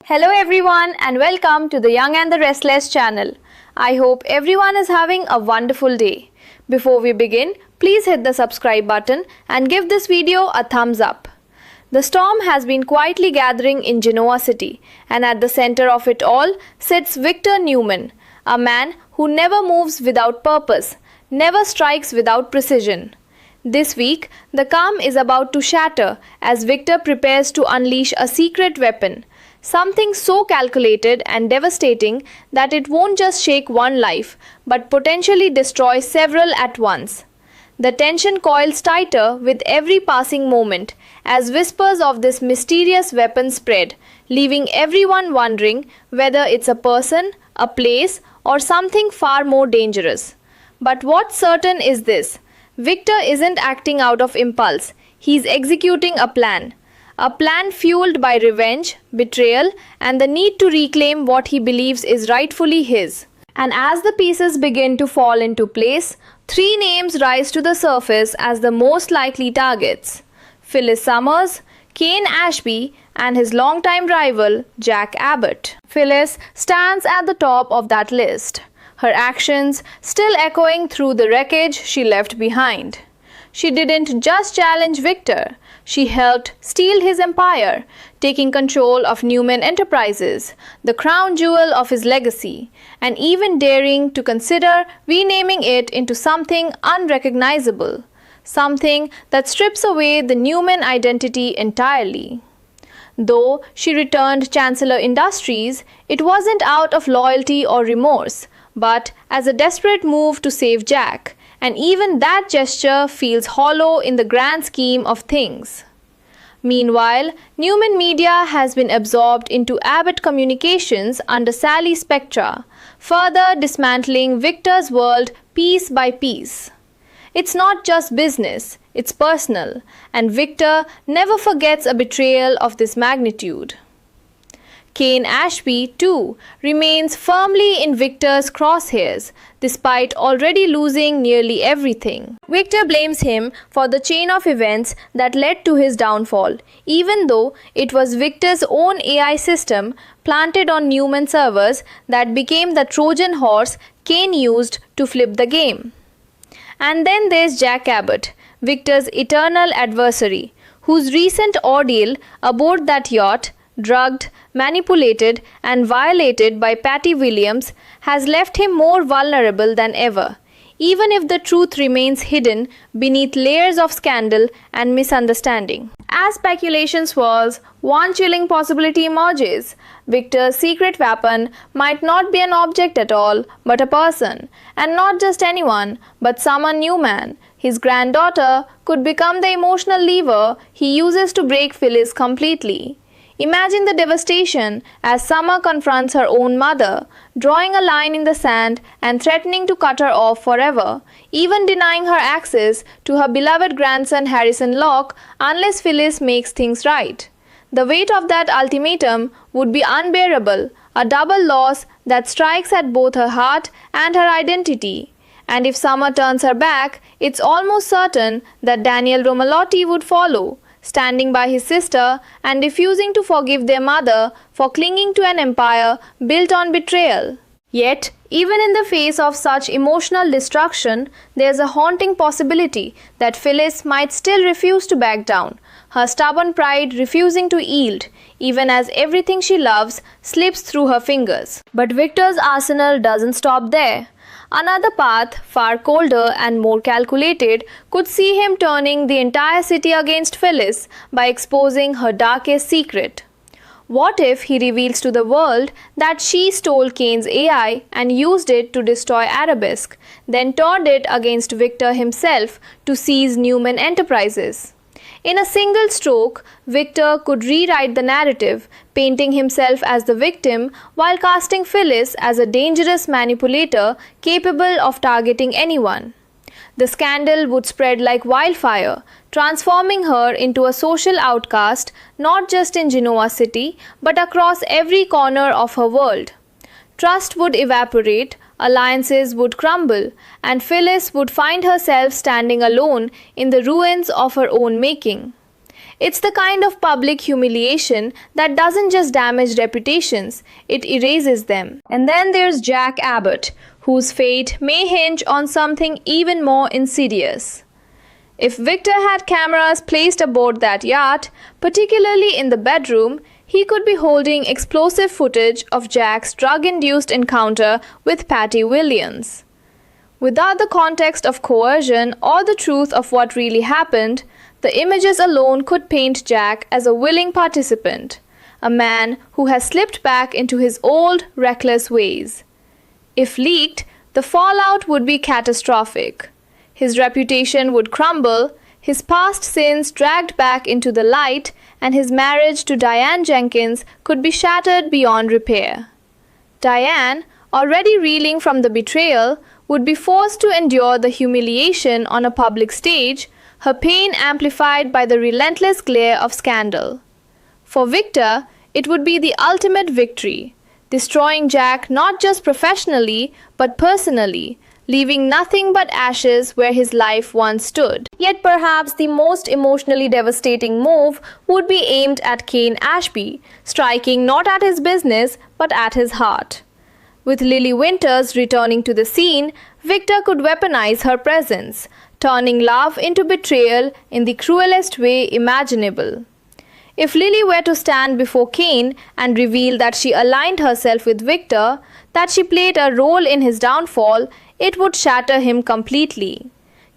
Hello everyone and welcome to the Young and the Restless channel. I hope everyone is having a wonderful day. Before we begin, please hit the subscribe button and give this video a thumbs up. The storm has been quietly gathering in Genoa City, and at the center of it all sits Victor Newman, a man who never moves without purpose, never strikes without precision. This week, the calm is about to shatter as Victor prepares to unleash a secret weapon. Something so calculated and devastating that it won't just shake one life, but potentially destroy several at once. The tension coils tighter with every passing moment as whispers of this mysterious weapon spread, leaving everyone wondering whether it's a person, a place, or something far more dangerous. But what's certain is this: Victor isn't acting out of impulse, he's executing a plan. A plan fueled by revenge, betrayal, and the need to reclaim what he believes is rightfully his. And as the pieces begin to fall into place, three names rise to the surface as the most likely targets: Phyllis Summers, Kane Ashby, and his longtime rival, Jack Abbott. Phyllis stands at the top of that list, her actions still echoing through the wreckage she left behind. She didn't just challenge Victor, she helped steal his empire, taking control of Newman Enterprises, the crown jewel of his legacy, and even daring to consider renaming it into something unrecognizable, something that strips away the Newman identity entirely. Though she returned Chancellor Industries, it wasn't out of loyalty or remorse, but as a desperate move to save Jack, and even that gesture feels hollow in the grand scheme of things. Meanwhile, Newman Media has been absorbed into Abbott Communications under Sally Spectra, further dismantling Victor's world piece by piece. It's not just business, it's personal, and Victor never forgets a betrayal of this magnitude. Kane Ashby, too, remains firmly in Victor's crosshairs, despite already losing nearly everything. Victor blames him for the chain of events that led to his downfall, even though it was Victor's own AI system planted on Newman servers that became the Trojan horse Kane used to flip the game. And then there's Jack Abbott, Victor's eternal adversary, whose recent ordeal aboard that yacht, drugged, manipulated, and violated by Patty Williams, has left him more vulnerable than ever, even if the truth remains hidden beneath layers of scandal and misunderstanding. As speculation swirls, one chilling possibility emerges. Victor's secret weapon might not be an object at all, but a person, and not just anyone, but someone Newman. His granddaughter could become the emotional lever he uses to break Phyllis completely. Imagine the devastation as Summer confronts her own mother, drawing a line in the sand and threatening to cut her off forever, even denying her access to her beloved grandson Harrison Locke unless Phyllis makes things right. The weight of that ultimatum would be unbearable, a double loss that strikes at both her heart and her identity. And if Summer turns her back, it's almost certain that Daniel Romalotti would follow, standing by his sister and refusing to forgive their mother for clinging to an empire built on betrayal. Yet, even in the face of such emotional destruction, there's a haunting possibility that Phyllis might still refuse to back down, her stubborn pride refusing to yield, even as everything she loves slips through her fingers. But Victor's arsenal doesn't stop there. Another path, far colder and more calculated, could see him turning the entire city against Phyllis by exposing her darkest secret. What if he reveals to the world that she stole Kane's AI and used it to destroy Arabesque, then turned it against Victor himself to seize Newman Enterprises? In a single stroke, Victor could rewrite the narrative, painting himself as the victim while casting Phyllis as a dangerous manipulator capable of targeting anyone. The scandal would spread like wildfire, transforming her into a social outcast not just in Genoa City but across every corner of her world. Trust would evaporate, alliances would crumble, and Phyllis would find herself standing alone in the ruins of her own making. It's the kind of public humiliation that doesn't just damage reputations, it erases them. And then there's Jack Abbott, whose fate may hinge on something even more insidious. If Victor had cameras placed aboard that yacht, particularly in the bedroom, he could be holding explosive footage of Jack's drug-induced encounter with Patty Williams. Without the context of coercion or the truth of what really happened, the images alone could paint Jack as a willing participant, a man who has slipped back into his old, reckless ways. If leaked, the fallout would be catastrophic. His reputation would crumble, his past sins dragged back into the light, and his marriage to Diane Jenkins could be shattered beyond repair. Diane, already reeling from the betrayal, would be forced to endure the humiliation on a public stage, her pain amplified by the relentless glare of scandal. For Victor, it would be the ultimate victory, destroying Jack not just professionally but personally, leaving nothing but ashes where his life once stood. Yet perhaps the most emotionally devastating move would be aimed at Kane Ashby, striking not at his business but at his heart. With Lily Winters returning to the scene, Victor could weaponize her presence, turning love into betrayal in the cruelest way imaginable. If Lily were to stand before Kane and reveal that she aligned herself with Victor, that she played a role in his downfall, it would shatter him completely.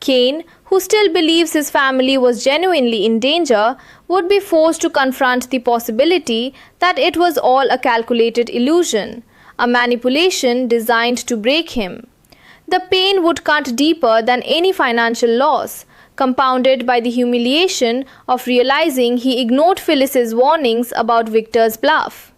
Kane, who still believes his family was genuinely in danger, would be forced to confront the possibility that it was all a calculated illusion, a manipulation designed to break him. The pain would cut deeper than any financial loss, compounded by the humiliation of realizing he ignored Phyllis's warnings about Victor's bluff.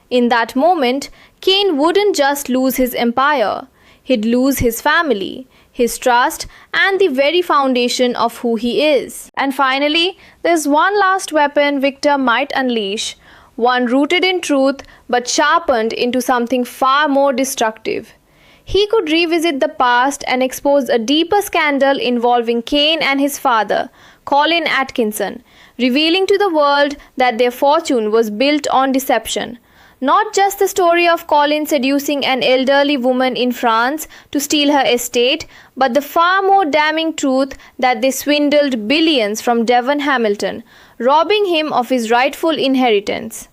In that moment, Kane wouldn't just lose his empire, he'd lose his family, his trust, and the very foundation of who he is. And finally, there's one last weapon Victor might unleash, one rooted in truth but sharpened into something far more destructive. He could revisit the past and expose a deeper scandal involving Kane and his father, Colin Atkinson, revealing to the world that their fortune was built on deception. Not just the story of Colin seducing an elderly woman in France to steal her estate, but the far more damning truth that they swindled billions from Devon Hamilton, robbing him of his rightful inheritance.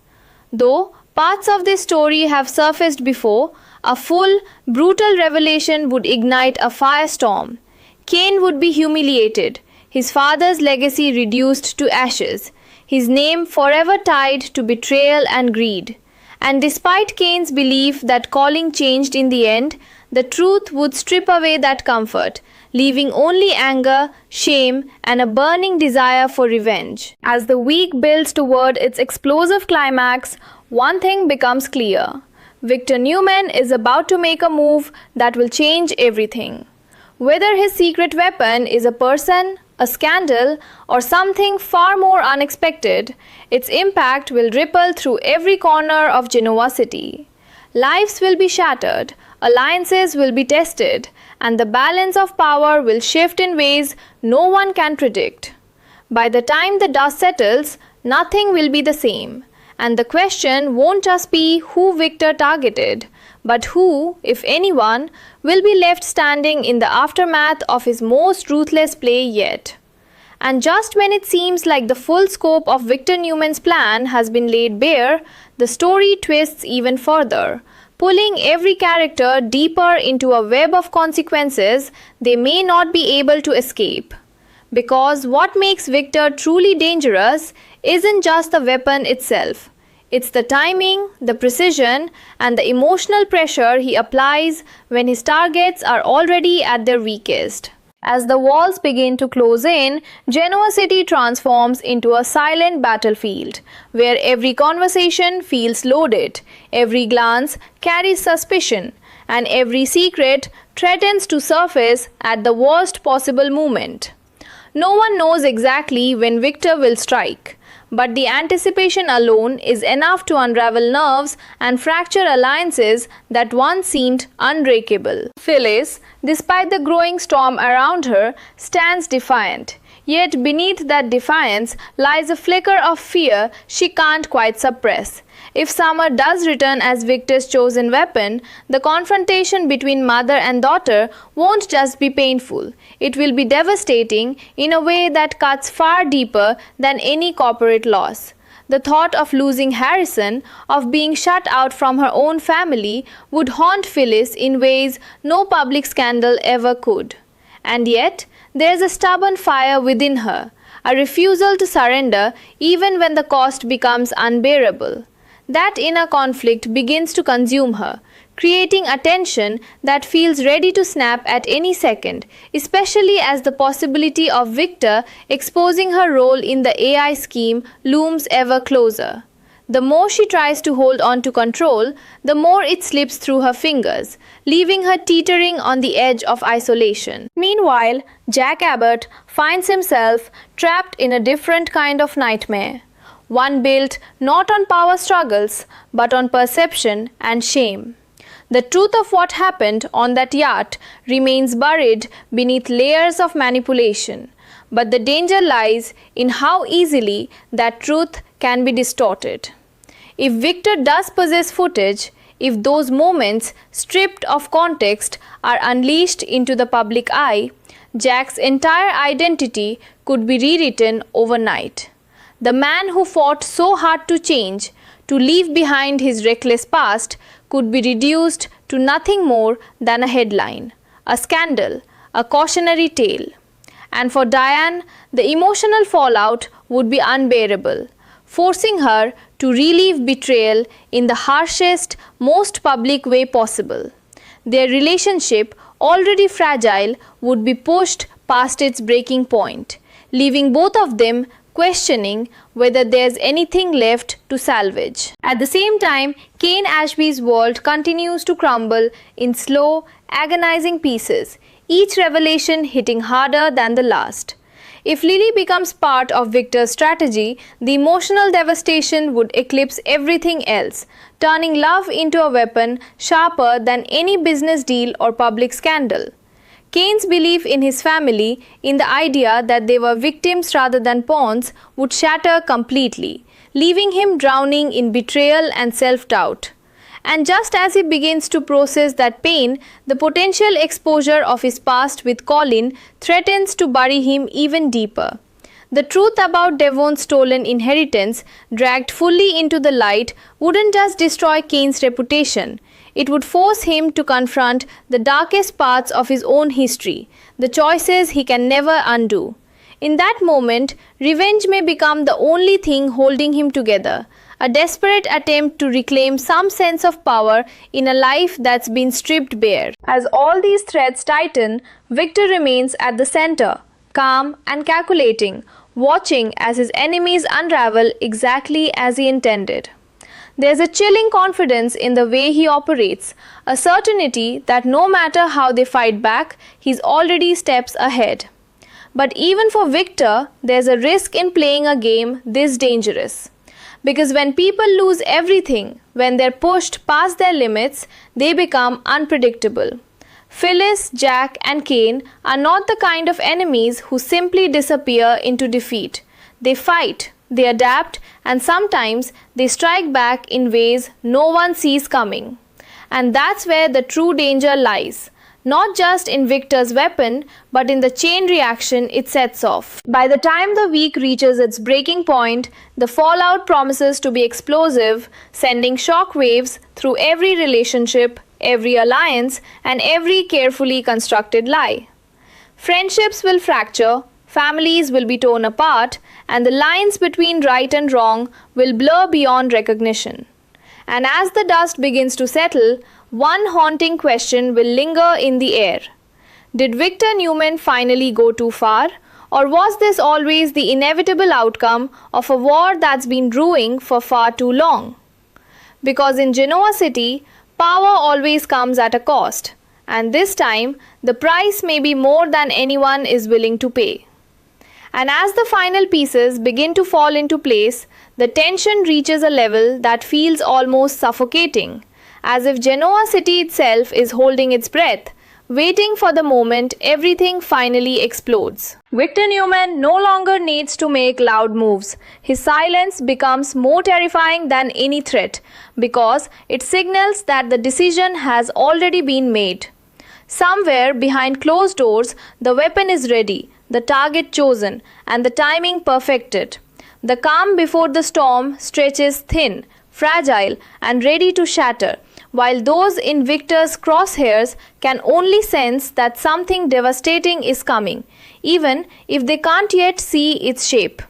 Though parts of this story have surfaced before, a full, brutal revelation would ignite a firestorm. Kane would be humiliated, his father's legacy reduced to ashes, his name forever tied to betrayal and greed. And despite Kane's belief that Colin changed in the end, the truth would strip away that comfort, leaving only anger, shame, and a burning desire for revenge. As the week builds toward its explosive climax, one thing becomes clear. Victor Newman is about to make a move that will change everything. Whether his secret weapon is a person, a scandal, or something far more unexpected, its impact will ripple through every corner of Genoa City. Lives will be shattered, alliances will be tested, and the balance of power will shift in ways no one can predict. By the time the dust settles, nothing will be the same. And the question won't just be who Victor targeted, but who, if anyone, will be left standing in the aftermath of his most ruthless play yet. And just when it seems like the full scope of Victor Newman's plan has been laid bare, the story twists even further, pulling every character deeper into a web of consequences they may not be able to escape. Because what makes Victor truly dangerous isn't just the weapon itself. It's the timing, the precision, and the emotional pressure he applies when his targets are already at their weakest. As the walls begin to close in, Genoa City transforms into a silent battlefield, where every conversation feels loaded, every glance carries suspicion, and every secret threatens to surface at the worst possible moment. No one knows exactly when Victor will strike, but the anticipation alone is enough to unravel nerves and fracture alliances that once seemed unbreakable. Phyllis, despite the growing storm around her, stands defiant, Yet beneath that defiance lies a flicker of fear she can't quite suppress. If Summer does return as Victor's chosen weapon, the confrontation between mother and daughter won't just be painful. It will be devastating in a way that cuts far deeper than any corporate loss. The thought of losing Harrison, of being shut out from her own family, would haunt Phyllis in ways no public scandal ever could. And yet, there's a stubborn fire within her, a refusal to surrender even when the cost becomes unbearable. That inner conflict begins to consume her, creating a tension that feels ready to snap at any second, especially as the possibility of Victor exposing her role in the AI scheme looms ever closer. The more she tries to hold on to control, the more it slips through her fingers, leaving her teetering on the edge of isolation. Meanwhile, Jack Abbott finds himself trapped in a different kind of nightmare. One built not on power struggles, but on perception and shame. The truth of what happened on that yacht remains buried beneath layers of manipulation, but the danger lies in how easily that truth can be distorted. If Victor does possess footage, if those moments, stripped of context, are unleashed into the public eye, Jack's entire identity could be rewritten overnight. The man who fought so hard to change, to leave behind his reckless past, could be reduced to nothing more than a headline, a scandal, a cautionary tale. And for Diane, the emotional fallout would be unbearable, forcing her to relive betrayal in the harshest, most public way possible. Their relationship, already fragile, would be pushed past its breaking point, leaving both of them questioning whether there's anything left to salvage. At the same time, Kane Ashby's world continues to crumble in slow, agonizing pieces, each revelation hitting harder than the last. If Lily becomes part of Victor's strategy, the emotional devastation would eclipse everything else, turning love into a weapon sharper than any business deal or public scandal. Kane's belief in his family, in the idea that they were victims rather than pawns, would shatter completely, leaving him drowning in betrayal and self-doubt. And just as he begins to process that pain, the potential exposure of his past with Colin threatens to bury him even deeper. The truth about Devon's stolen inheritance, dragged fully into the light, wouldn't just destroy Kane's reputation. It would force him to confront the darkest parts of his own history, the choices he can never undo. In that moment, revenge may become the only thing holding him together, a desperate attempt to reclaim some sense of power in a life that's been stripped bare. As all these threads tighten, Victor remains at the center, calm and calculating, watching as his enemies unravel exactly as he intended. There's a chilling confidence in the way he operates, a certainty that no matter how they fight back, he's already steps ahead. But even for Victor, there's a risk in playing a game this dangerous. Because when people lose everything, when they're pushed past their limits, they become unpredictable. Phyllis, Jack, and Kane are not the kind of enemies who simply disappear into defeat. They fight, they adapt, and sometimes they strike back in ways no one sees coming. And that's where the true danger lies. Not just in Victor's weapon, but in the chain reaction it sets off. By the time the week reaches its breaking point, the fallout promises to be explosive, sending shock waves through every relationship, every alliance, and every carefully constructed lie. Friendships will fracture, families will be torn apart, and the lines between right and wrong will blur beyond recognition. And as the dust begins to settle, one haunting question will linger in the air. Did Victor Newman finally go too far? Or was this always the inevitable outcome of a war that's been brewing for far too long? Because in Genoa City, power always comes at a cost, and this time the price may be more than anyone is willing to pay. And as the final pieces begin to fall into place, the tension reaches a level that feels almost suffocating, as if Genoa City itself is holding its breath, waiting for the moment everything finally explodes. Victor Newman no longer needs to make loud moves. His silence becomes more terrifying than any threat because it signals that the decision has already been made. Somewhere behind closed doors, the weapon is ready, the target chosen, and the timing perfected. The calm before the storm stretches thin, fragile, and ready to shatter, while those in Victor's crosshairs can only sense that something devastating is coming, even if they can't yet see its shape.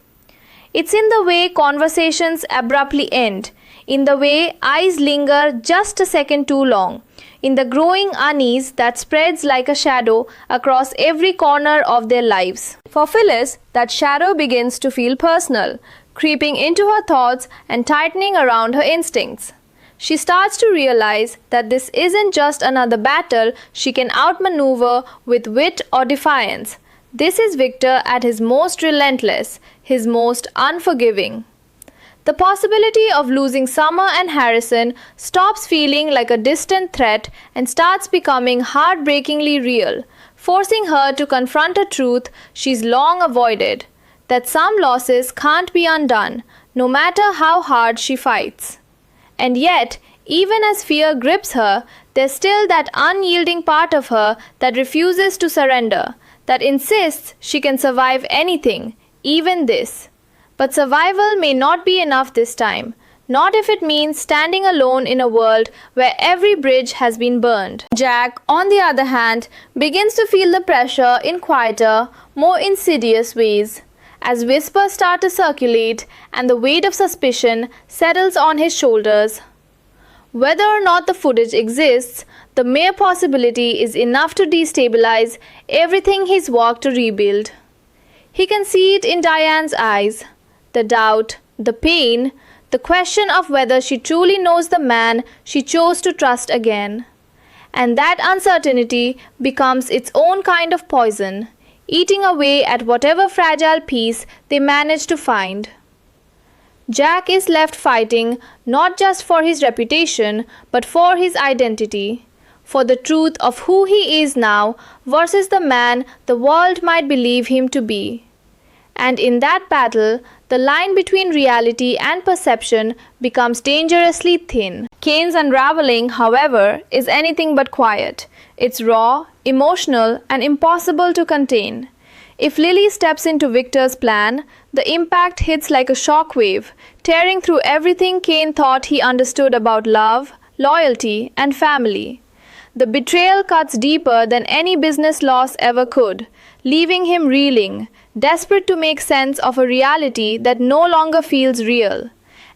It's in the way conversations abruptly end, in the way eyes linger just a second too long, in the growing unease that spreads like a shadow across every corner of their lives. For Phyllis, that shadow begins to feel personal, creeping into her thoughts and tightening around her instincts. She starts to realize that this isn't just another battle she can outmaneuver with wit or defiance. This is Victor at his most relentless, his most unforgiving. The possibility of losing Summer and Harrison stops feeling like a distant threat and starts becoming heartbreakingly real, forcing her to confront a truth she's long avoided, that some losses can't be undone, no matter how hard she fights. And yet, even as fear grips her, there's still that unyielding part of her that refuses to surrender, that insists she can survive anything, even this. But survival may not be enough this time, not if it means standing alone in a world where every bridge has been burned. Jack, on the other hand, begins to feel the pressure in quieter, more insidious ways. As whispers start to circulate and the weight of suspicion settles on his shoulders. Whether or not the footage exists, the mere possibility is enough to destabilize everything he's worked to rebuild. He can see it in Diane's eyes. The doubt, the pain, the question of whether she truly knows the man she chose to trust again. And that uncertainty becomes its own kind of poison, eating away at whatever fragile peace they manage to find. Jack is left fighting not just for his reputation, but for his identity, for the truth of who he is now versus the man the world might believe him to be. And in that battle, the line between reality and perception becomes dangerously thin. Kane's unraveling, however, is anything but quiet. It's raw, emotional, and impossible to contain. If Lily steps into Victor's plan, the impact hits like a shockwave, tearing through everything Kane thought he understood about love, loyalty, and family. The betrayal cuts deeper than any business loss ever could, leaving him reeling, desperate to make sense of a reality that no longer feels real.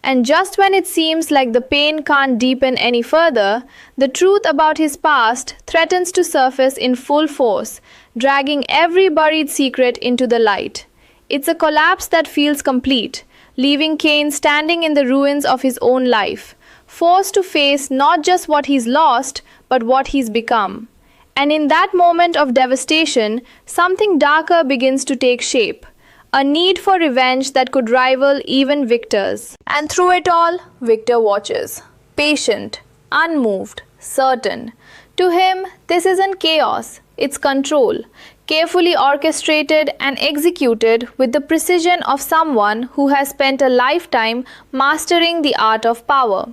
And just when it seems like the pain can't deepen any further, the truth about his past threatens to surface in full force, dragging every buried secret into the light. It's a collapse that feels complete, leaving Kane standing in the ruins of his own life, forced to face not just what he's lost, but what he's become. And in that moment of devastation, something darker begins to take shape. A need for revenge that could rival even Victor's. And through it all, Victor watches. Patient, unmoved, certain. To him, this isn't chaos, it's control. Carefully orchestrated and executed with the precision of someone who has spent a lifetime mastering the art of power.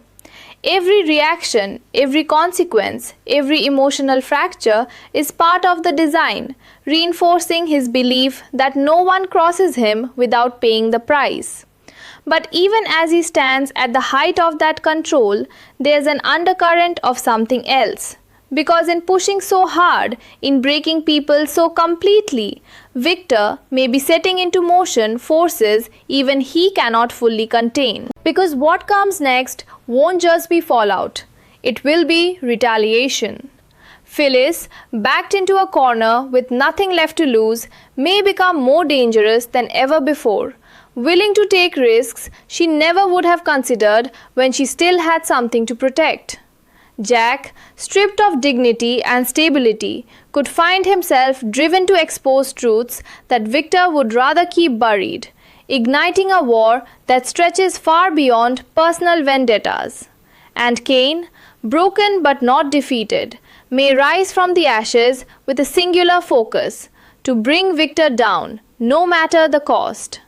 Every reaction, every consequence, every emotional fracture is part of the design, reinforcing his belief that no one crosses him without paying the price. But even as he stands at the height of that control, there's an undercurrent of something else. Because in pushing so hard, in breaking people so completely, Victor may be setting into motion forces even he cannot fully contain. Because what comes next won't just be fallout, it will be retaliation. Phyllis, backed into a corner with nothing left to lose, may become more dangerous than ever before. Willing to take risks she never would have considered when she still had something to protect. Jack, stripped of dignity and stability, could find himself driven to expose truths that Victor would rather keep buried, igniting a war that stretches far beyond personal vendettas. And Cain, broken but not defeated, may rise from the ashes with a singular focus to bring Victor down, no matter the cost.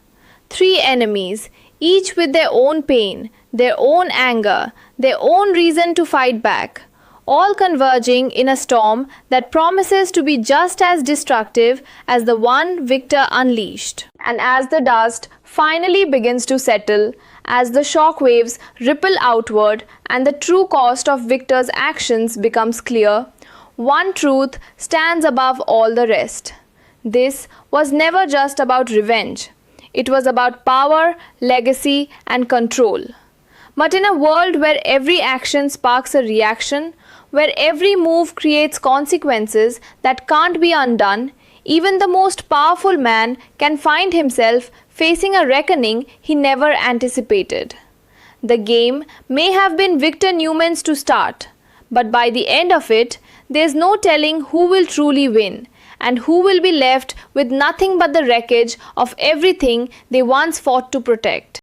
Three enemies, each with their own pain, their own anger, their own reason to fight back, all converging in a storm that promises to be just as destructive as the one Victor unleashed. And as the dust finally begins to settle, as the shock waves ripple outward and the true cost of Victor's actions becomes clear, one truth stands above all the rest. This was never just about revenge. It was about power, legacy, and control. But in a world where every action sparks a reaction, where every move creates consequences that can't be undone, even the most powerful man can find himself facing a reckoning he never anticipated. The game may have been Victor Newman's to start, but by the end of it, there's no telling who will truly win and who will be left with nothing but the wreckage of everything they once fought to protect.